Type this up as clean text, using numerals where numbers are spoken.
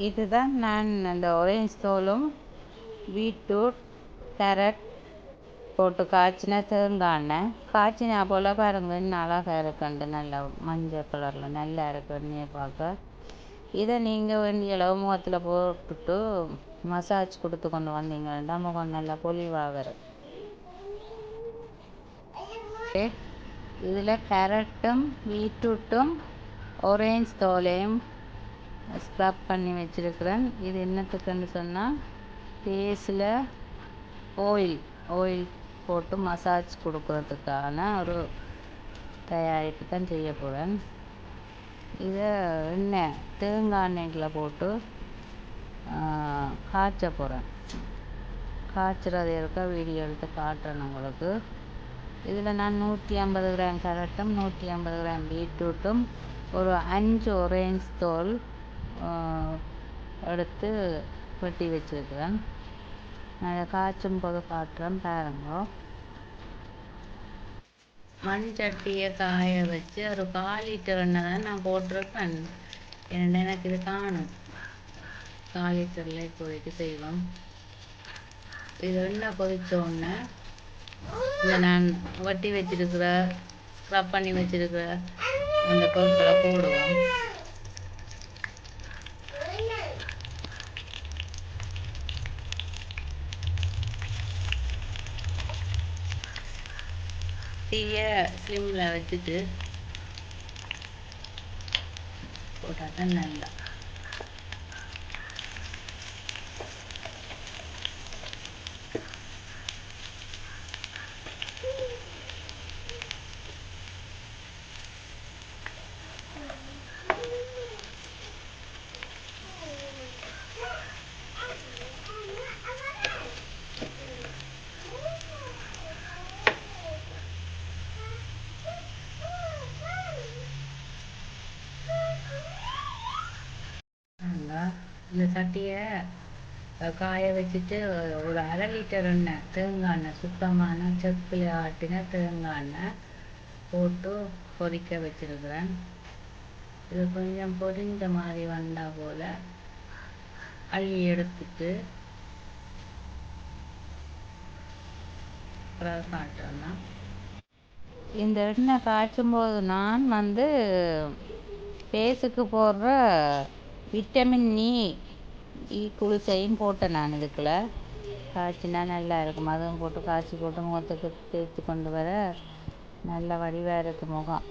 இதுதான் நான் அந்த ஆரஞ்ச் தோலும் பீட்ரூட் கேரட் போட்டு காய்ச்சின தேங்காய் எண்ணெய் காய்ச்சினா போல் பாருங்க இன்னும் அழகாக இருக்குண்டு நல்லா மஞ்சள் கலரில் நல்லா இருக்கு எண்ணெயை பார்க்க. இதை நீங்கள் வேண்டிய அளவு முகத்தில் போட்டுட்டு மசாஜ் கொடுத்து கொண்டு வந்தீங்கன்னா முகம் நல்லா பொலிவாக வரும். இதில் கேரட்டும் பீட்ரூட்டும் ஆரஞ்ச் தோலையும் ஸ்க்ரப் பண்ணி வச்சுருக்கிறேன். இது என்னத்துக்குன்னு சொன்னால் ஃபேஸில் ஆயில் போட்டு மசாஜ் கொடுக்கறதுக்கான ஒரு தயாரிப்பு தான் செய்ய போகிறேன். இதை தேங்காய் எண்ணெய்களை போட்டு காய்ச்ச போகிறேன். காய்ச்சறது இருக்க வீடியோ எடுத்து காட்டுறேன் உங்களுக்கு. இதில் நான் 150 கிராம் கேரட்டும் 150 கிராம் பீட்ரூட்டும் ஒரு 5 ஆரஞ்ச் தோல் எடுத்து வெட்டி வச்சுருக்கிறேன். நான் அதை காய்ச்சும் போது காட்டுறேன் பாருங்க. மண் சட்டியை காய வச்சு ஒரு 1/4 லிட்டர் எண்ணெய் தான் நான் போட்டிருப்பேன். எனக்கு இது காணும் 1/4 லிட்டரில் இப்போதைக்கு செய்வோம். இது எண்ணெய் கொதித்தோடனே இதை நான் வட்டி வச்சிருக்கிற ஸ்க்ரப் பண்ணி வச்சிருக்கிற அந்த பொருட்களை போடுவோம். தீயை ஸ்லிம்மில் வச்சுட்டு போட்டால் தான் நல்லா. இந்த சட்டியை காய வச்சுட்டு ஒரு 1/2 லிட்டர் எண்ணெய் தேங்காய் எண்ணெய் சுத்தமான செக்கில் ஆட்டின தேங்காய் எண்ணெய் போட்டு கொதிக்க வச்சிருக்கிறேன். இது கொஞ்சம் பொரிஞ்ச மாதிரி வந்தால் போல் அள்ளி எடுத்துட்டு காட்டுறேன்னா இந்த எண்ணெய் காய்ச்சும் போது நான் ஃபேஸுக்கு போடுற விட்டமின் இ குளிசையும் போட்டேன். நான் இதுக்குள்ள காய்ச்சினா நல்லா இருக்கும். அதுவும் போட்டு காய்ச்சி போட்டு முகத்துக்கு தேய்ச்சி கொண்டு வர நல்ல வடிவாக இருக்குது முகம்.